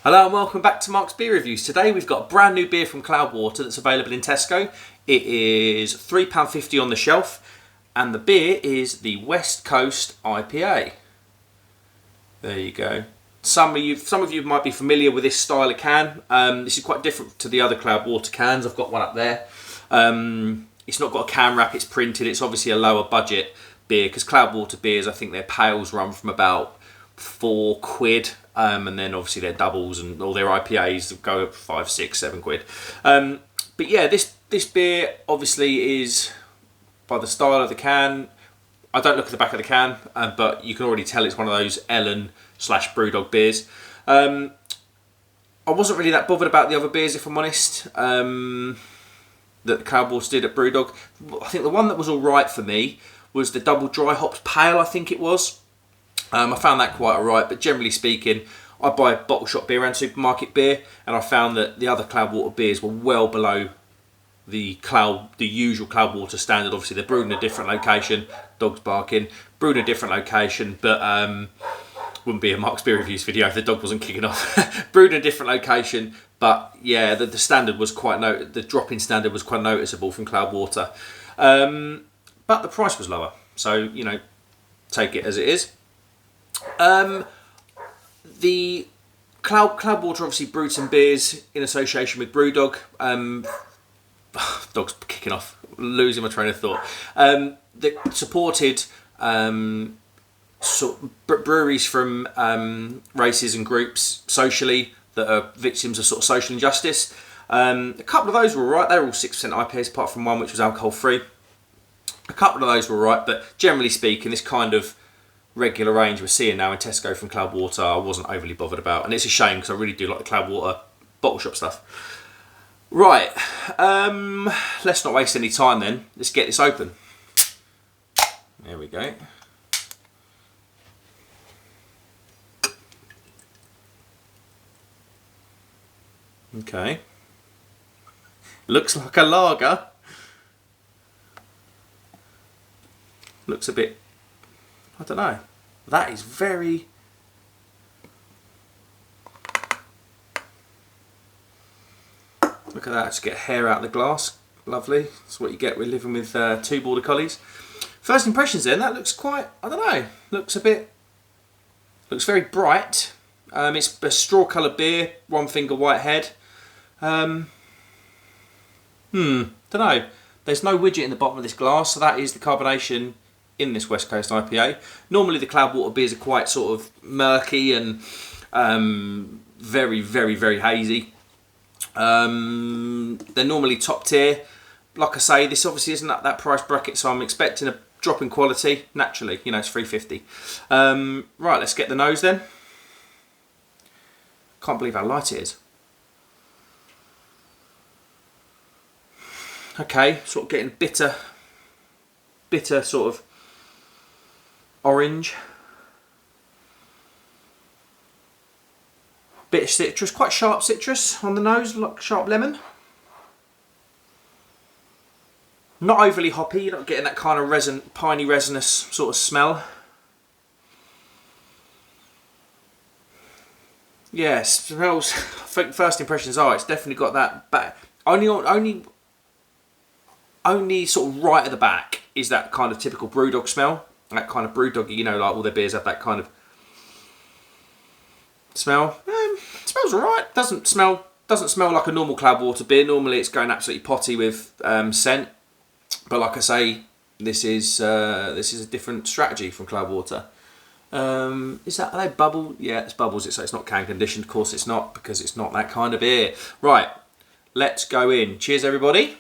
Hello and welcome back to Mark's Beer Reviews. Today we've got a brand new beer from Cloudwater that's available in Tesco. It is £3.50 on the shelf and the beer is the West Coast IPA. There you go. Some of you might be familiar with this style of can. This is quite different to the other Cloudwater cans. I've got one up there. It's not got a can wrap, it's printed. It's obviously a lower budget beer because Cloudwater beers, I think their pails run from about £4, and then obviously their doubles and all their IPAs go up 5, 6, 7 quid. But yeah, this beer obviously is, by the style of the can, I don't look at the back of the can, but you can already tell it's one of those Ellen/Brewdog beers. I wasn't really that bothered about the other beers, if I'm honest, that the Cloudwater did at Brewdog. I think the one that was alright for me was the double dry hops pale, I think it was. I found that quite alright, but generally speaking, I buy bottle shop beer and supermarket beer, and I found that the other Cloudwater beers were well below the usual Cloudwater standard. Obviously, they're brewed in a different location. Dogs barking, brewed in a different location, but wouldn't be a Mark's Beer Reviews video if the dog wasn't kicking off. Brewed in a different location, but yeah, the standard was the drop-in standard was quite noticeable from Cloudwater, but the price was lower, so you know, take it as it is. The Cloudwater obviously brewed some beers in association with Brewdog. Dog's kicking off, losing my train of thought. That supported breweries from races and groups socially that are victims of sort of social injustice. A couple of those were alright. They were all 6% IPAs, apart from one which was alcohol free. A couple of those were alright, but generally speaking, this kind of regular range we're seeing now in Tesco from Cloudwater I wasn't overly bothered about, and it's a shame because I really do like the Cloudwater bottle shop stuff. Right, let's not waste any time then. Let's get this open. There we go. Okay. Looks like a lager. Looks a bit, I don't know. That is very... Look at that, just get hair out of the glass. Lovely. That's what you get with living with two border collies. First impressions then, that looks quite, I don't know, looks very bright. It's a straw coloured beer, one finger white head. Don't know. There's no widget in the bottom of this glass, so that is the carbonation in this West Coast IPA. Normally the Cloudwater beers are quite sort of murky and very, very, very hazy. They're normally top tier. Like I say, this obviously isn't at that price bracket, so I'm expecting a drop in quality. Naturally, you know, it's $3.50. Right, let's get the nose then. Can't believe how light it is. Okay, sort of getting bitter sort of orange. Bit of citrus, quite sharp citrus on the nose, like sharp lemon. Not overly hoppy, you're not getting that kind of piney resinous sort of smell. Yeah, smells, I think first impressions are, it's definitely got that back. Only sort of right at the back is that kind of typical Brewdog smell. That kind of Brewdog, you know, like all their beers have that kind of smell. Smells alright. Doesn't smell like a normal Cloudwater beer. Normally it's going absolutely potty with scent. But like I say, this is a different strategy from Cloudwater. Are they bubble? Yeah, it's bubbles. It's not can conditioned. Of course it's not, because it's not that kind of beer. Right, let's go in. Cheers everybody.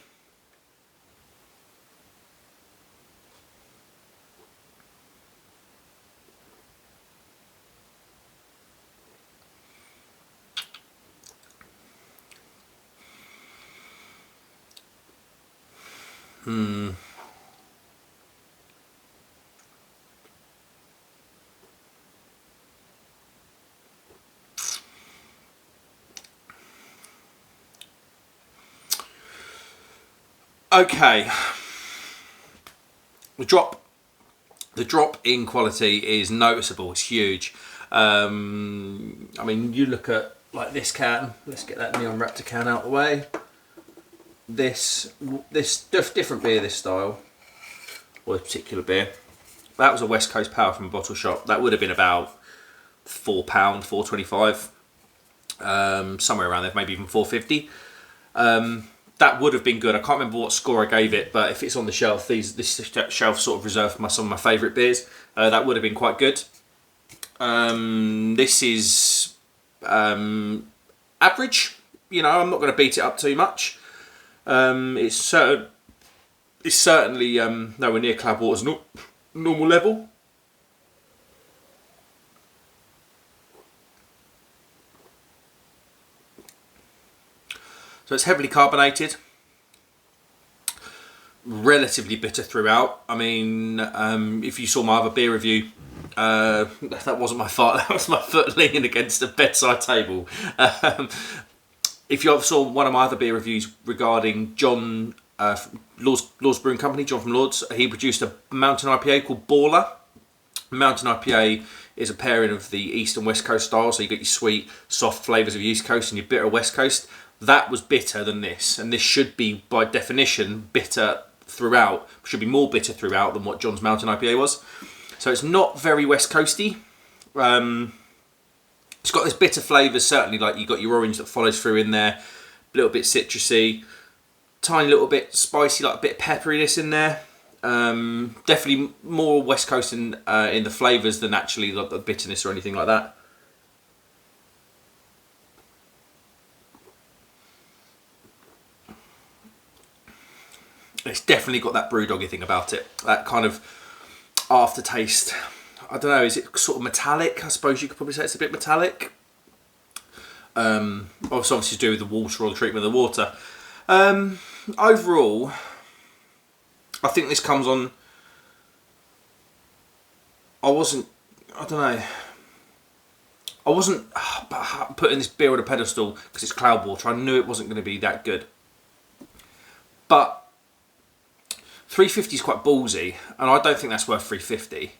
Okay, the drop in quality is noticeable. It's huge. I mean, you look at like this can. Let's get that Neon Raptor can out of the way. This different beer, this style, or this particular beer. That was a West Coast Power from a bottle shop. That would have been about £4, £4.25, somewhere around there, maybe even £4.50. That would have been good. I can't remember what score I gave it, but if it's on the shelf, this shelf sort of reserved for some of my favourite beers. That would have been quite good. This is average. You know, I'm not going to beat it up too much. It's certainly nowhere near Cloudwater's normal level. So it's heavily carbonated, relatively bitter throughout. I mean, if you saw my other beer review, that wasn't my fault. That was my foot leaning against a bedside table. If you saw one of my other beer reviews regarding John, Lord's Brewing Company, John from Lord's, he produced a mountain IPA called Baller. Mountain IPA is a pairing of the East and West Coast style, so you get your sweet, soft flavours of the East Coast and your bitter West Coast. That was bitter than this, and this should be, by definition, bitter throughout. Should be more bitter throughout than what John's Mountain IPA was. So it's not very West Coasty. It's got this bitter flavour, certainly, like you've got your orange that follows through in there, a little bit citrusy, tiny little bit spicy, like a bit of pepperiness in there. Definitely more West Coast in the flavours than actually like the bitterness or anything like that. It's definitely got that brewdoggy thing about it, that kind of aftertaste. I don't know, is it sort of metallic? I suppose you could probably say it's a bit metallic. Obviously to do with the water or the treatment of the water. Overall, I think this comes on. I wasn't putting this beer on a pedestal because it's Cloudwater. I knew it wasn't going to be that good. But 350 is quite ballsy, and I don't think that's worth 350.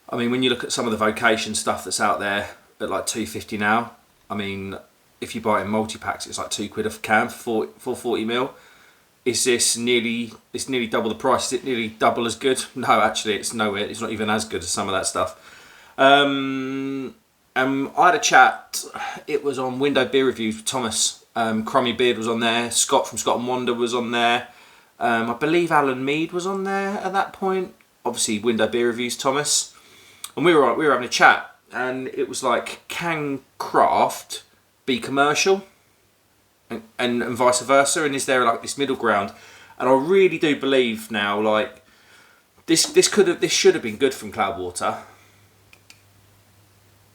I mean, when you look at some of the vocation stuff that's out there at like 250 now, I mean, if you buy it in multi-packs, it's like £2 a can for 40ml. Is this nearly double the price? Is it nearly double as good? No, actually, it's nowhere. It's not even as good as some of that stuff. I had a chat. It was on Window Beer Reviews with Thomas. Crummy Beard was on there. Scott from Scott and Wander was on there. I believe Alan Mead was on there at that point. Obviously, Window Beer Reviews, Thomas. And we were having a chat, and it was like, can craft be commercial, and vice versa? And is there like this middle ground? And I really do believe now, like this should have been good from Cloudwater.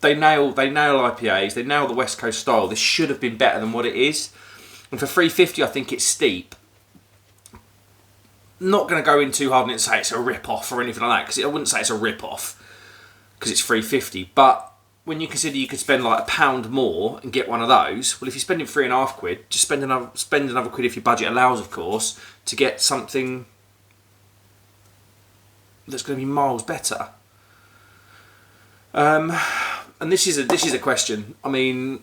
They nail IPAs. They nail the West Coast style. This should have been better than what it is. And for 350, I think it's steep. Not going to go in too hard and say it's a rip-off or anything like that, because I wouldn't say it's a rip-off because it's 350. But when you consider you could spend like £1 more and get one of those, well, if you're spending £3.50, just spend another quid if your budget allows, of course, to get something that's going to be miles better. And this is a question. I mean,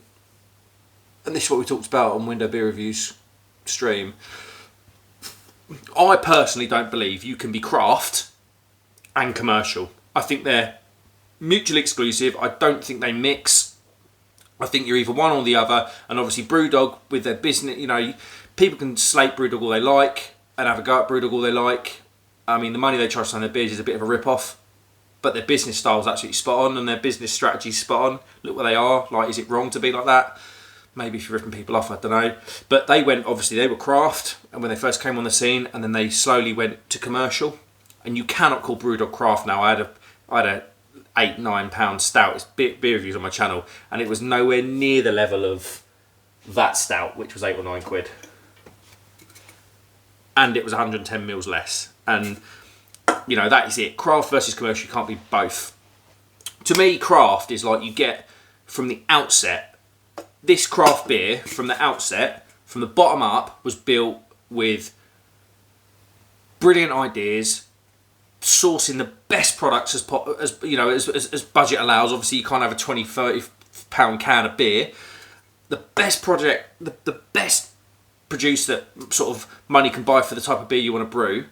and this is what we talked about on Window Beer Reviews stream. I personally don't believe you can be craft and commercial. I think they're mutually exclusive. I don't think they mix. I think you're either one or the other. And obviously Brewdog, with their business, you know, people can slate Brewdog all they like and have a go at Brewdog all they like. I mean, the money they charge on their beers is a bit of a rip-off, but their business style is absolutely spot on and their business strategy is spot on. Look where they are. Like, is it wrong to be like that? Maybe if you're ripping people off, I don't know. But they were craft, and when they first came on the scene, and then they slowly went to commercial. And you cannot call Brewdog craft now. I had a £8-9 stout. It's beer reviews on my channel, and it was nowhere near the level of that stout, which was £8 or £9. And it was 110ml less. And you know, that is it. Craft versus commercial, you can't be both. To me, craft is like you get from the outset. This craft beer, from the outset, from the bottom up, was built with brilliant ideas, sourcing the best products as budget allows. Obviously, you can't have a £20-30 can of beer, the best project, the best produce that sort of money can buy for the type of beer you want to brew.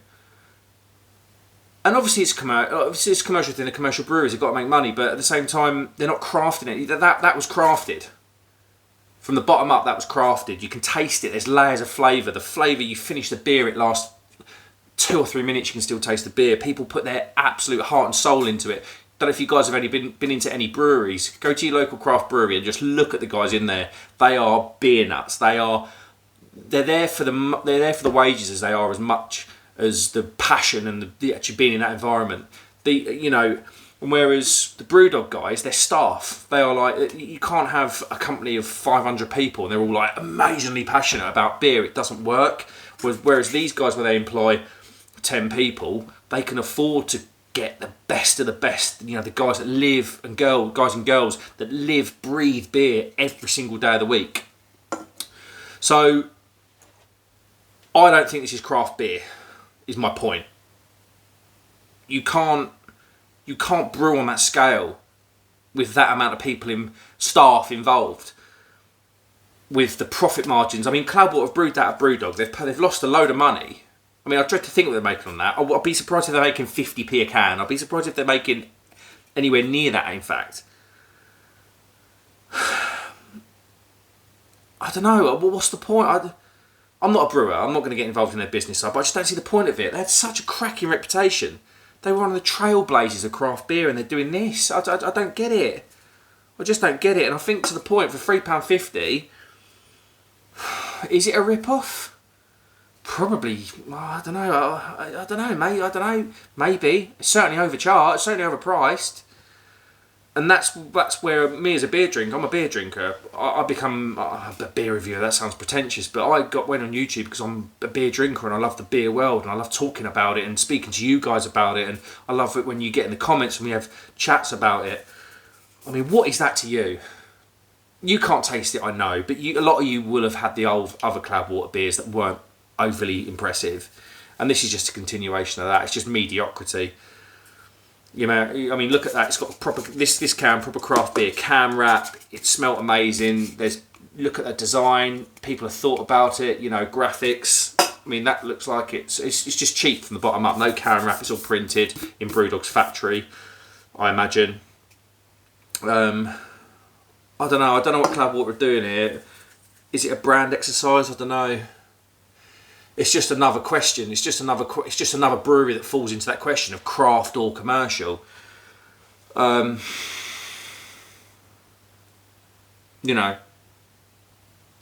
And obviously it's a commercial thing. The commercial breweries have got to make money, but at the same time they're not crafting it. That was crafted from the bottom up. That was crafted. You can taste it. There's layers of flavour. The flavour, you finish the beer, it lasts 2 or 3 minutes. You can still taste the beer. People put their absolute heart and soul into it. Don't know if you guys have any been into any breweries. Go to your local craft brewery and just look at the guys in there. They are beer nuts. They're there for the wages as they are as much as the passion and the actually being in that environment. Whereas the Brewdog guys, they're staff. They are like, you can't have a company of 500 people and they're all like amazingly passionate about beer. It doesn't work. Whereas these guys, where they employ 10 people, they can afford to get the best of the best. The guys that live and guys and girls that live, breathe beer every single day of the week. So I don't think this is craft beer, is my point. You can't brew on that scale with that amount of people staff involved, with the profit margins. I mean, CLOUDWATER have brewed that at Brewdog. They've lost a load of money. I mean, I dread to think what they're making on that. I'd be surprised if they're making 50p a can. I'd be surprised if they're making anywhere near that, in fact. I don't know. What's the point? I'm not a brewer. I'm not going to get involved in their business side, but I just don't see the point of it. They had such a cracking reputation. They were one of the trailblazers of craft beer, and they're doing this. I don't get it. I just don't get it. And I think to the point, for £3.50, is it a rip-off? Probably. I don't know. I don't know, mate. I don't know. Maybe. It's certainly overcharged. Certainly overpriced. And that's where me as a beer drinker, I'm a beer drinker. I become a beer reviewer. That sounds pretentious, but I went on YouTube because I'm a beer drinker and I love the beer world and I love talking about it and speaking to you guys about it. And I love it when you get in the comments and we have chats about it. I mean, what is that to you? You can't taste it, I know, but a lot of you will have had the old other CLOUDWATER beers that weren't overly impressive, and this is just a continuation of that. It's just mediocrity. I mean, look at that. It's got proper this can, proper craft beer can wrap. It smelt amazing. Look at that design. People have thought about it. Graphics. I mean, that looks like it's just cheap from the bottom up. No can wrap. It's all printed in Brewdog's factory, I imagine. I don't know. I don't know what CLOUDWATER are doing here. Is it a brand exercise? I don't know. It's just another question. It's just another brewery that falls into that question of craft or commercial. I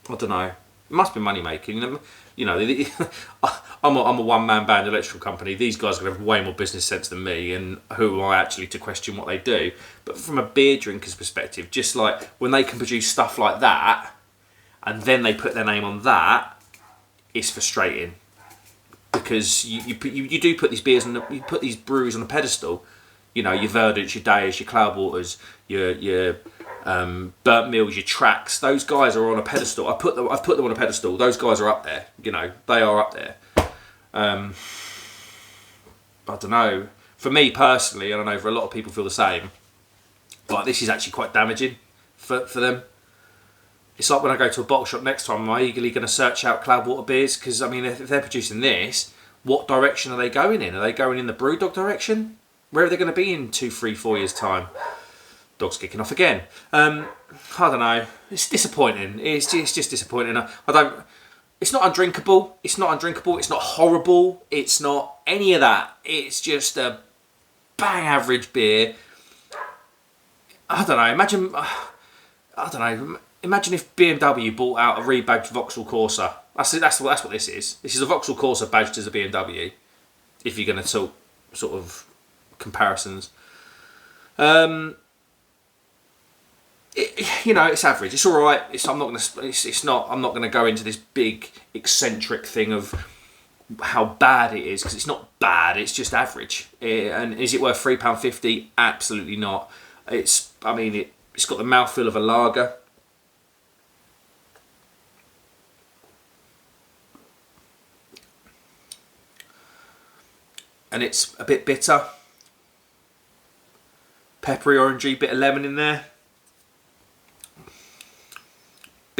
don't know. It must be money making. I'm a one-man band electrical company. These guys are going to have way more business sense than me, and who am I actually to question what they do? But from a beer drinker's perspective, just like when they can produce stuff like that, and then they put their name on that, it's frustrating, because you do put these beers you put these breweries on a pedestal. Your Verdants, your Dayers, your CLOUDWATERs, your Burnt Mills, your Tracks. Those guys are on a pedestal. I've put them on a pedestal. Those guys are up there. They are up there. I don't know. For me personally, I don't know. For a lot of people, feel the same. But this is actually quite damaging for them. It's like when I go to a bottle shop next time, am I eagerly going to search out CLOUDWATER beers? Because, I mean, if they're producing this, what direction are they going in? Are they going in the Brewdog direction? Where are they going to be in 2, 3, 4 years' time? Dog's kicking off again. I don't know. It's disappointing. It's just disappointing. It's not undrinkable. It's not horrible. It's not any of that. It's just a bang average beer. I don't know. Imagine if BMW bought out a rebadged Vauxhall Corsa. That's what this is. This is a Vauxhall Corsa badged as a BMW. If you're going to talk sort of comparisons, it's average. It's all right. I'm not going to go into this big eccentric thing of how bad it is, because it's not bad. It's just average. And is it worth £3.50? Absolutely not. It's got the mouthfeel of a lager. And it's a bit bitter. Peppery, orangey, bit of lemon in there.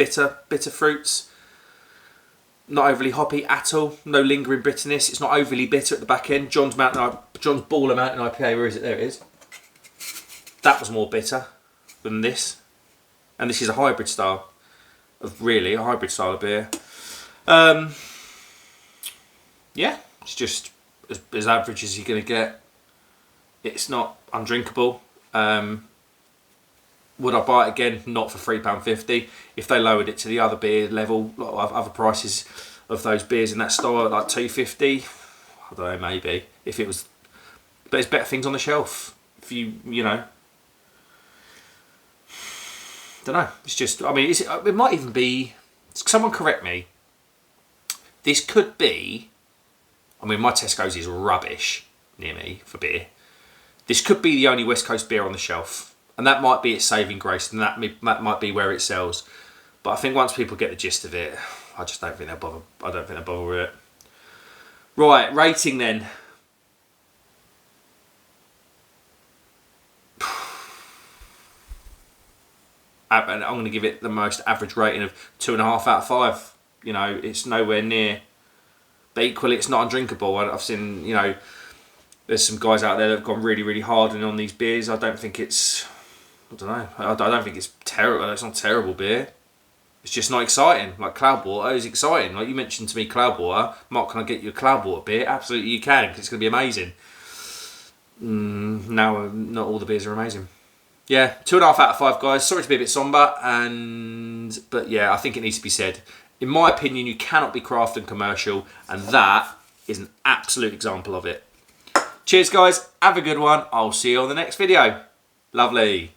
bitter fruits. Not overly hoppy at all. No lingering bitterness. It's not overly bitter at the back end. John's Baller Mountain IPA, where is it? There it is. That was more bitter than this. And this is a hybrid style of beer. Yeah, it's just as average as you're going to get. It's not undrinkable. Would I buy it again? Not for £3.50. If they lowered it to the other beer level, other prices of those beers in that style, like £2.50, I don't know, maybe. If it was, but there's better things on the shelf. If you know, don't know. It's just, I mean, it might even be. Someone correct me. This could be. I mean, my Tesco's is rubbish near me for beer. This could be the only West Coast beer on the shelf. And that might be its saving grace, and that might be where it sells. But I think once people get the gist of it, I just don't think they'll bother. I don't think they'll bother with it. Right, rating then. And I'm going to give it the most average rating of 2.5 out of 5. You know, it's nowhere near. But equally, it's not undrinkable. I've seen, you know, there's some guys out there that have gone really, really hard on these beers. I don't think it's. I don't know. I don't think it's terrible. It's not terrible beer. It's just not exciting. Like Cloudwater is exciting. Like you mentioned to me, Cloudwater. Mark, can I get you a Cloudwater beer? Absolutely, you can, because it's going to be amazing. Now, not all the beers are amazing. Yeah, 2.5 out of 5, guys. Sorry to be a bit somber, but yeah, I think it needs to be said. In my opinion, you cannot be craft and commercial, and that is an absolute example of it. Cheers, guys. Have a good one. I'll see you on the next video. Lovely.